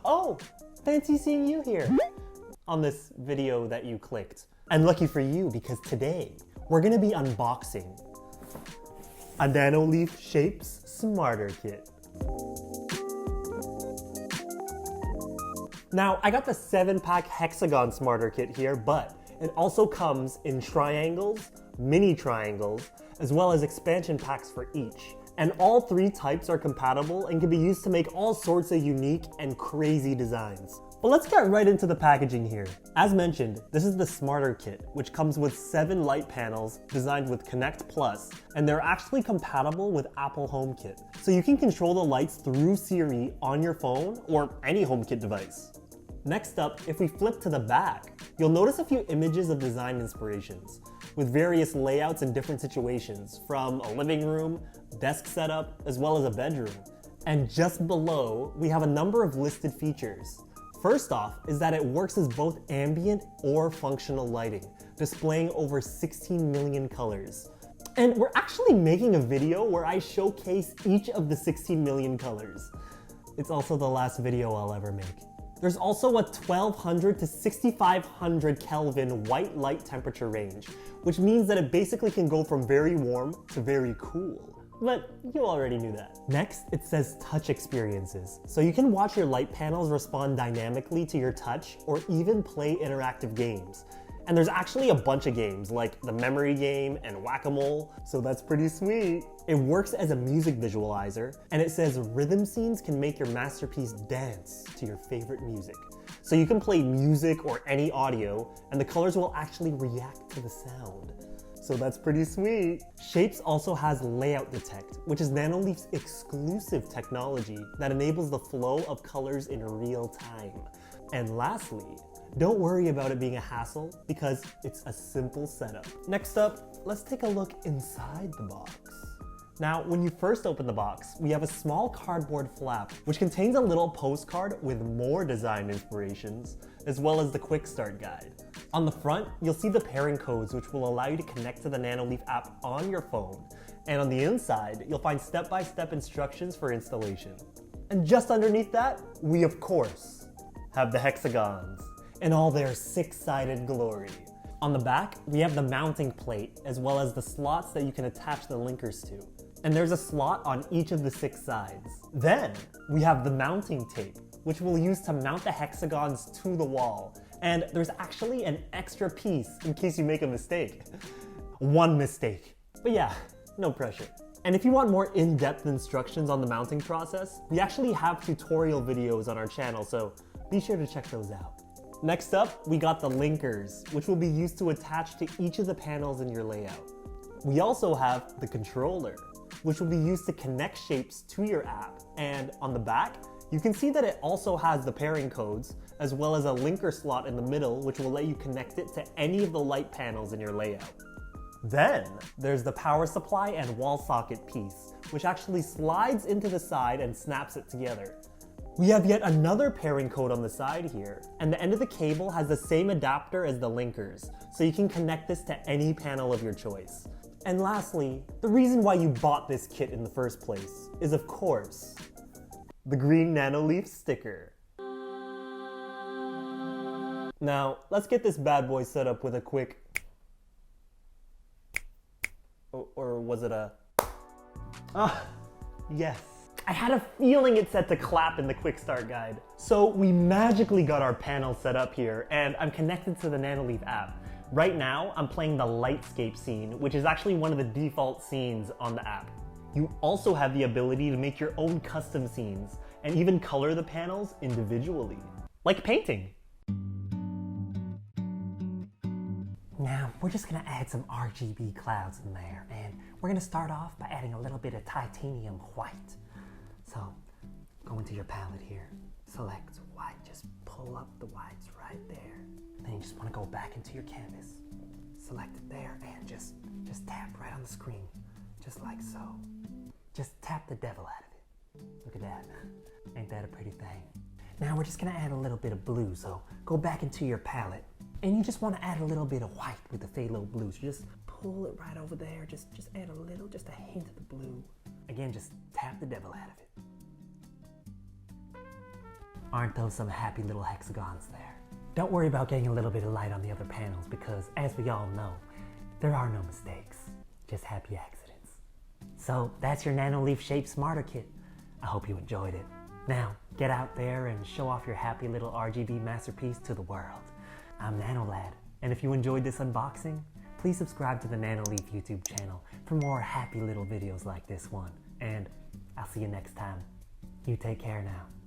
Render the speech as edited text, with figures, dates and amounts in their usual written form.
Oh, fancy seeing you here on this video that you clicked. And lucky for you, because today we're gonna be unboxing a Nanoleaf Shapes Smarter Kit. Now, I got the 7-pack Hexagon Smarter Kit here, but it also comes in triangles, mini triangles, as well as expansion packs for each. And all three types are compatible and can be used to make all sorts of unique and crazy designs. But let's get right into the packaging here. As mentioned, this is the Smarter Kit, which comes with 7 light panels designed with Connect Plus, and they're actually compatible with Apple HomeKit. So you can control the lights through Siri on your phone or any HomeKit device. Next up, if we flip to the back, you'll notice a few images of design inspirations, with various layouts in different situations, from a living room, desk setup, as well as a bedroom. And just below, we have a number of listed features. First off is that it works as both ambient or functional lighting, displaying over 16 million colors. And we're actually making a video where I showcase each of the 16 million colors. It's also the last video I'll ever make. There's also a 1200 to 6500 Kelvin white light temperature range, which means that it basically can go from very warm to very cool. But you already knew that. Next, it says touch experiences. So you can watch your light panels respond dynamically to your touch or even play interactive games. And there's actually a bunch of games like the memory game and whack-a-mole, so that's pretty sweet. It works as a music visualizer, and it says rhythm scenes can make your masterpiece dance to your favorite music. So you can play music or any audio, and the colors will actually react to the sound. So that's pretty sweet. Shapes also has Layout Detect, which is Nanoleaf's exclusive technology that enables the flow of colors in real time. And lastly, don't worry about it being a hassle because it's a simple setup. Next up, let's take a look inside the box. Now, when you first open the box, we have a small cardboard flap, which contains a little postcard with more design inspirations, as well as the quick start guide. On the front, you'll see the pairing codes, which will allow you to connect to the Nanoleaf app on your phone. And on the inside, you'll find step-by-step instructions for installation. And just underneath that, we of course have the hexagons in all their 6-sided glory. On the back, we have the mounting plate, as well as the slots that you can attach the linkers to. And there's a slot on each of the 6 sides. Then, we have the mounting tape, which we'll use to mount the hexagons to the wall. And there's actually an extra piece in case you make a mistake. One mistake. But yeah, no pressure. And if you want more in-depth instructions on the mounting process, we actually have tutorial videos on our channel, so be sure to check those out. Next up, we got the linkers, which will be used to attach to each of the panels in your layout. We also have the controller, which will be used to connect shapes to your app. And on the back, you can see that it also has the pairing codes, as well as a linker slot in the middle, which will let you connect it to any of the light panels in your layout. Then, there's the power supply and wall socket piece, which actually slides into the side and snaps it together. We have yet another pairing code on the side here, and the end of the cable has the same adapter as the linkers, so you can connect this to any panel of your choice. And lastly, the reason why you bought this kit in the first place is, of course, the green Nanoleaf sticker. Now, let's get this bad boy set up with a quick... Or was it a... Ah, yes. I had a feeling it said to clap in the quick start guide. So we magically got our panel set up here, and I'm connected to the Nanoleaf app. Right now, I'm playing the Lightscape scene, which is actually one of the default scenes on the app. You also have the ability to make your own custom scenes, and even color the panels individually. Like painting. Now, we're just gonna add some RGB clouds in there, and we're gonna start off by adding a little bit of titanium white. So, go into your palette here, select white, just pull up the whites right there. Then you just wanna go back into your canvas, select it there, and just tap right on the screen, just like so. Just tap the devil out of it. Look at that, ain't that a pretty thing? Now we're just gonna add a little bit of blue, so go back into your palette, and you just wanna add a little bit of white with the phthalo blue, so just pull it right over there, just add a little, just a hint of the blue. Again, just tap the devil out of it. Aren't those some happy little hexagons there? Don't worry about getting a little bit of light on the other panels because, as we all know, there are no mistakes, just happy accidents. So that's your Nanoleaf Shapes Smarter Kit. I hope you enjoyed it. Now, get out there and show off your happy little RGB masterpiece to the world. I'm Nanolad, and if you enjoyed this unboxing, please subscribe to the Nanoleaf YouTube channel for more happy little videos like this one. And I'll see you next time. You take care now.